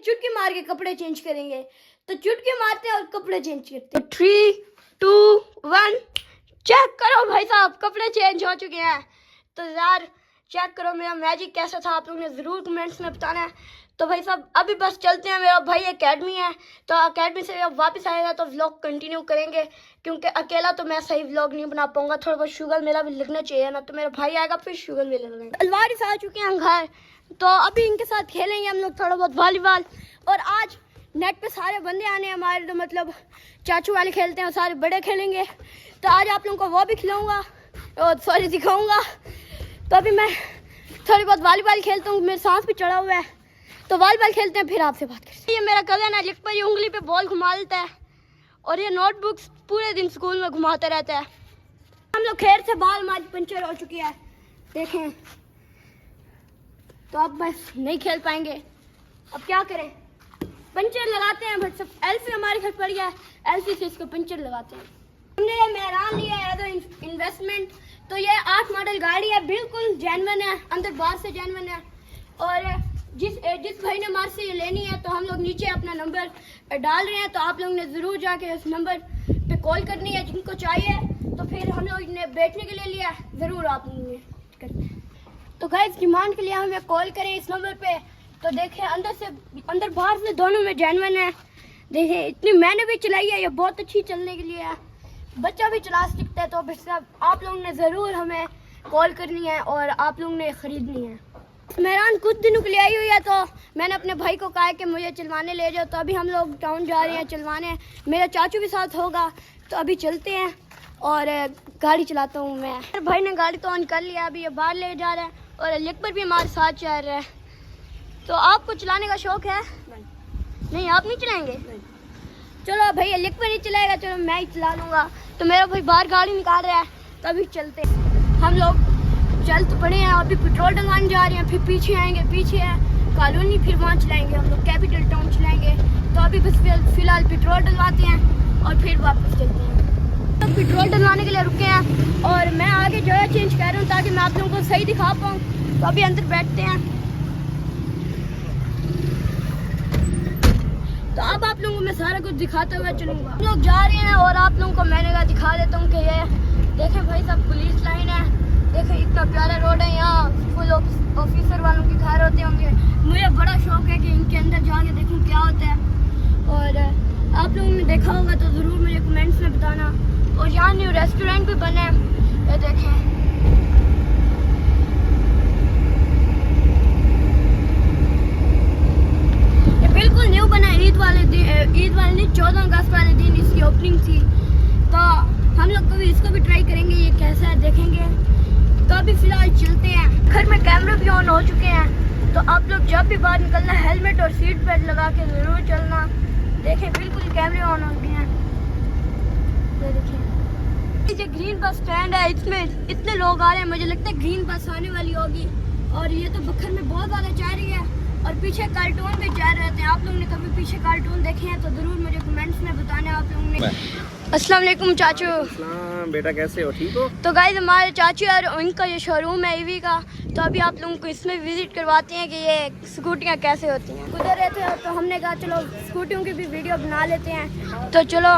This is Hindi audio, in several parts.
चुटकी मार के कपड़े चेंज करेंगे। तो चुटकी मारते हैं और कपड़े चेंज करते हैं। 3, 2, 1 चेक करो भाई साहब, कपड़े चेंज हो चुके हैं। तो यार चेक करो मेरा मैजिक कैसा था, आप लोगों ने ज़रूर कमेंट्स में बताना है। तो भाई साहब अभी बस चलते हैं, मेरा भाई एकेडमी है, तो एकेडमी से जब वापस आएगा तो व्लॉग कंटिन्यू करेंगे, क्योंकि अकेला तो मैं सही व्लॉग नहीं बना पाऊंगा, थोड़ा बहुत शुगर मेला भी लगना चाहिए ना। तो मेरा भाई आएगा फिर शुगर मेला लगेगा। अलवारिस आ चुके हैं घर, तो अभी इनके साथ खेलेंगे हम लोग थोड़ा बहुत वॉलीबॉल। और आज नेट पे सारे बंदे आने हैं हमारे, तो मतलब चाचू वाले खेलते हैं और सारे बड़े खेलेंगे। तो आज आप लोगों को वो भी खिलाऊंगा और सॉरी दिखाऊंगा। तो अभी मैं थोड़ी बहुत वॉलीबॉल खेलता हूँ, मेरे सांस भी चढ़ा हुआ है, तो वॉलीबॉल खेलते हैं फिर आपसे बात करते हैं। ये मेरा कज़न है, लिख पर ये उंगली पे बॉल घुमा लेता है और ये नोटबुक्स पूरे दिन स्कूल में घुमाता रहता है। हम लोग खेल से बॉल हमारी पंचर हो चुकी है, देखें, तो अब बस नहीं खेल पाएंगे। अब क्या करें, पंचर लगाते हैं, बट सब एल्फी हमारे घर पड़ गया है, एल्फी से इसको पंचर लगाते हैं। हमने ये मेहरान लिया है तो इन्वेस्टमेंट, तो ये 8 मॉडल गाड़ी है, बिल्कुल जेन्युइन है, अंदर बाहर से जेन्युइन है। और जिस भाई ने हमारे से ये लेनी है, तो हम लोग नीचे अपना नंबर डाल रहे हैं, तो आप लोगों ने ज़रूर जाके उस नंबर पे कॉल करनी है जिनको चाहिए। तो फिर हम लोग ने बेचने के लिए लिया है, ज़रूर आप लोगों ने करना है। तो गाइस डिमांड के लिए हमें कॉल करें इस नंबर पे। तो देखें अंदर बाहर से दोनों में जेन्युइन है। देखें इतनी मैंने भी चलाई है, ये बहुत अच्छी चलने के लिए है, बच्चा भी चला सकता है। तो बस आप लोगों ने ज़रूर हमें कॉल करनी है और आप लोगों ने ख़रीदनी है। मेहरान कुछ दिनों के लिए आई हुई है, तो मैंने अपने भाई को कहा कि मुझे चलवाने ले जाओ। तो अभी हम लोग टाउन जा रहे हैं चलवाने, मेरा चाचू के साथ होगा, तो अभी चलते हैं और गाड़ी चलाता हूँ मैं। मेरे भाई ने गाड़ी तो ऑन कर लिया, अभी ये बाहर ले जा रहा है और अलीअकबर भी हमारे साथ चल रहा है। तो आपको चलाने का शौक है? नहीं, आप नहीं चलाएंगे? चलो भाई अलीअकबर नहीं चलाएगा, चलो मैं ही चला लूँगा। तो मेरा भाई बाहर गाड़ी निकाल रहा है, तो अभी चलते हैं। हम लोग चल तो पड़े हैं, अभी पेट्रोल डलवाने जा रहे हैं, फिर पीछे आएंगे, पीछे है कॉलोनी, फिर वहाँ चलाएंगे हम लोग कैपिटल टाउन चलाएंगे। तो अभी बस फिलहाल पेट्रोल डलवाते हैं और फिर वापस चलते हैं। तो पेट्रोल डलवाने के लिए रुके हैं और मैं आगे जगह चेंज कर रहा हूँ ताकि मैं आप लोगों को सही दिखा पाऊँ। तो अभी अंदर बैठते हैं, तो अब आप लोगों को मैं सारा कुछ दिखाते हुए चलूँगा। हम लोग जा रहे हैं और आप लोगों को मैंने कहा दिखा देता हूँ कि ये देखें भाई साहब पुलिस लाइन है, देखें इतना प्यारा रोड है, यहाँ फुल ऑफिसर वालों के घर होते होंगे। मुझे बड़ा शौक है कि इनके अंदर जाके देखूं क्या होता है, और आप लोगों ने देखा होगा तो ज़रूर मुझे कमेंट्स में बताना। और यहाँ न्यू रेस्टोरेंट भी बना है, ये देखें, ये बिल्कुल न्यू बना है। ईद वाले दिन 14 अगस्त वाले दिन इसकी ओपनिंग थी, तो हम लोग कभी इसको भी ट्राई करेंगे, ये कैसा है देखेंगे। तो अभी फिलहाल चलते हैं। घर में कैमरे भी ऑन हो चुके हैं, तो आप लोग जब भी बाहर निकलना हेलमेट और सीट बेल्ट लगा के ज़रूर चलना। देखें बिल्कुल कैमरे ऑन हो गए हैं, ये देखें। ये ग्रीन बस स्टैंड है, इसमें इतने लोग आ रहे हैं, मुझे लगता है ग्रीन बस आने वाली होगी। और ये तो बखर में बहुत ज़्यादा जा रही है और पीछे कार्टून भी जा रहे थे। आप लोगों ने कभी पीछे कार्टून देखे हैं तो ज़रूर मुझे कमेंट्स में बताना आप लोगों ने। अस्सलाम वालेकुम चाचू। बेटा कैसे हो, ठीक हो? तो गाइस हमारे चाचू और उनका ये शोरूम है ईवी का, तो अभी आप लोगों को इसमें विजिट करवाते हैं कि ये स्कूटियाँ कैसे होती हैं। गुजर रहे थे तो हमने कहा चलो स्कूटियों की भी वीडियो बना लेते हैं। तो चलो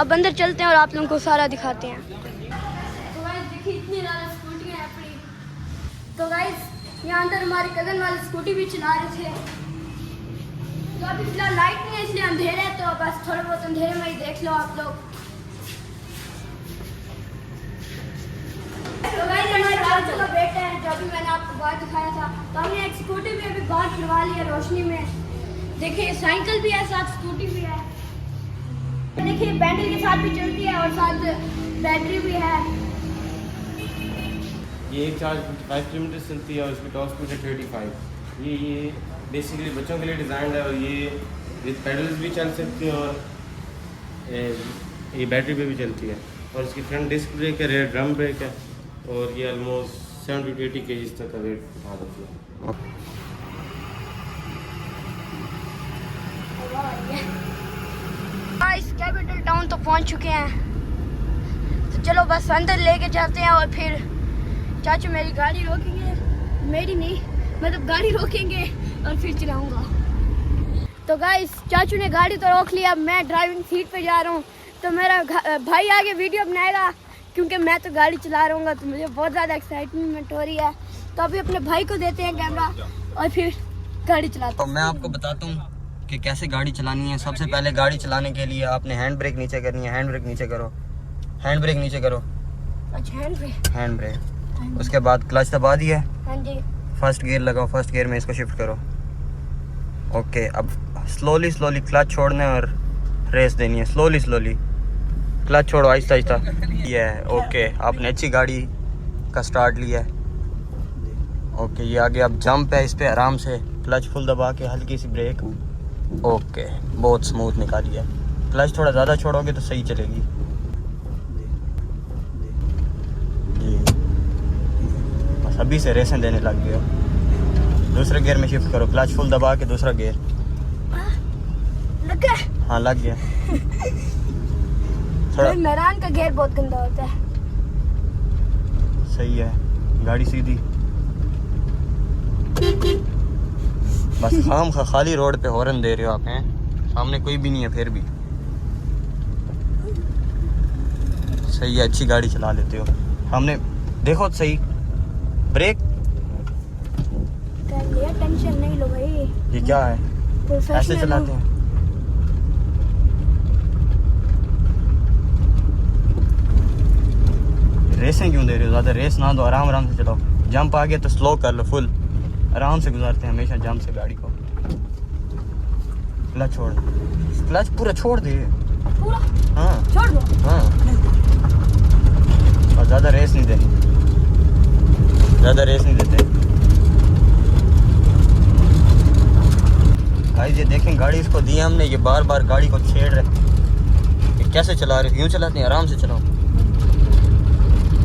अब अंदर चलते हैं और आप लोगों को सारा दिखाते हैं। तो गाइस देखिए इतनी ज़्यादा स्कूटियाँ हैं अपनी। तो गाइस यहाँ अंदर हमारे कज़न वाले स्कूटी भी चला रहे थे। तो अभी फिलहाल लाइट नहीं है इसलिए अंधेरे है, तो बस थोड़ा बहुत अंधेरे में ही देख लो आप लोग। तो गाइस हमारे चाचू का बेटा है, जो अभी मैंने आपको बाहर दिखाया था, तो हमने एक स्कूटी भी अभी बाहर चलवा ली है रोशनी में। देखिए साइकिल भी है, साथ स्कूटी भी है। देखिए बैटरी के साथ भी चलती है और साथ बैटरी भी है। ये एक चार्ज 5 किलोमीटर चलती है और इसकी टॉप स्पीड है 35। ये बेसिकली बच्चों के लिए डिज़ाइन है और ये विद पेडल्स भी चल सकती है और ये बैटरी पे भी चलती है। और इसकी फ्रंट डिस्क ब्रेक है, रेयर ड्रम ब्रेक है और ये ऑलमोस्ट 70 to 80 kg तक का वेट उठा सकती है। इस कैपिटल टाउन तो पहुंच चुके हैं, तो चलो बस अंदर लेके जाते हैं और फिर चाचू मेरी गाड़ी रोकेंगे, मेरी नहीं मतलब गाड़ी रोकेंगे और फिर चलाऊंगा। तो गाइस चाचू ने गाड़ी तो रोक लिया, मैं ड्राइविंग सीट पे जा रहा हूँ। तो मेरा भाई आगे वीडियो बनाएगा क्योंकि मैं तो गाड़ी चला रहा हूँ, तो मुझे बहुत ज़्यादा एक्साइटमेंट हो रही है। तो अभी अपने भाई को देते हैं कैमरा और फिर गाड़ी चलाते हैं। तो मैं आपको बताता हूँ कि कैसे गाड़ी चलानी है। सबसे पहले गाड़ी चलाने के लिए आपने हैंड ब्रेक नीचे करनी है। हैंड ब्रेक नीचे करो, हैंड ब्रेक नीचे करो, अच्छा हैंड ब्रेक। उसके बाद क्लच दबा दिया, हाँ जी, फर्स्ट गियर लगाओ, फर्स्ट गियर में इसको शिफ्ट करो। ओके, अब स्लोली स्लोली क्लच छोड़ना है और रेस देनी है। स्लोली स्लोली क्लच छोड़ो, आहिस्ता आहिस्ता। ये है, ओके, आपने अच्छी गाड़ी का स्टार्ट लिया है। ओके, ये आगे अब जंप है, इस पे आराम से क्लच फुल दबा के हल्की सी ब्रेक। ओके, बहुत स्मूथ निकाली है। क्लच थोड़ा ज़्यादा छोड़ोगे तो सही चलेगी। जी, बस अभी से रेसें देने लग गए हो। दूसरे गियर में शिफ्ट करो, क्लच फुल दबा के दूसरा गियर। लग गया? हाँ, लग गया। थोड़ा मेहरान का गियर बहुत गंदा होता है। सही है, गाड़ी सीधी। बस खाम खा खाली रोड पे हॉर्न दे रहे हो आप, हैं सामने कोई भी नहीं है फिर भी। सही है, अच्छी गाड़ी चला लेते हो। हमने देखो तो सही, ब्रेक। कर लिया, टेंशन नहीं लो भाई, ये क्या है, ऐसे चलाते हैं। रेसें क्यों दे रहे हो? ज़्यादा रेस ना दो, आराम आराम से चलाओ। जंप आ गया तो स्लो कर लो, फुल आराम से गुजारते हैं हमेशा जंप से गाड़ी को। क्लच छोड़, क्लच पूरा छोड़ दे। पूरा हाँ छोड़ दो। हाँ, और ज़्यादा रेस नहीं देनी, ज़्यादा रेस नहीं देते। गाइस ये देखें, गाड़ी इसको दी हमने, ये बार बार गाड़ी को छेड़ रहे। ये कैसे चला रहे? यूँ चलाते हैं, आराम से चलाओ।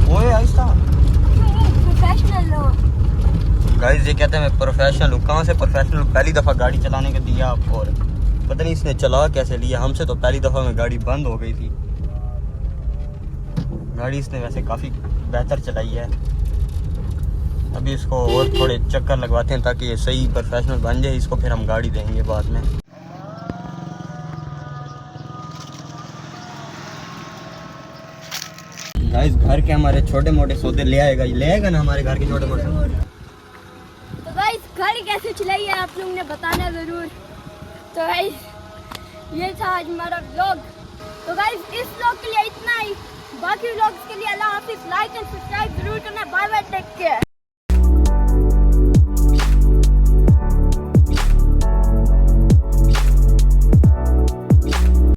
ओए आहिस्ता। प्रोफेशनल हो गाइस ये कहते हैं मैं प्रोफेशनल हूँ। कहाँ से प्रोफेशनल? पहली दफ़ा गाड़ी चलाने का दिया आपको, और पता नहीं इसने चला कैसे लिया। हमसे तो पहली दफ़ा में गाड़ी बंद हो गई थी। गाड़ी इसने वैसे काफ़ी बेहतर चलाई है। अभी इसको और थोड़े चक्कर लगवाते हैं ताकि ये सही प्रोफेशनल बन जाए। इसको फिर हम गाड़ी देंगे बाद में। गाइस घर के हमारे छोटे मोटे सौदे ले आएगा ना हमारे घर के छोटे मोटे। तो गाइस गाड़ी कैसे चलाई है आप लोगों ने बताना ज़रूर। तो गाइस ये था आज हमारा व्लॉग। तो गाइस इस व्लॉग के लिए इतना ही, बाकी व्लॉग्स के लिए अल्लाह हाफिज़। लाइक एंड सब्सक्राइब जरूर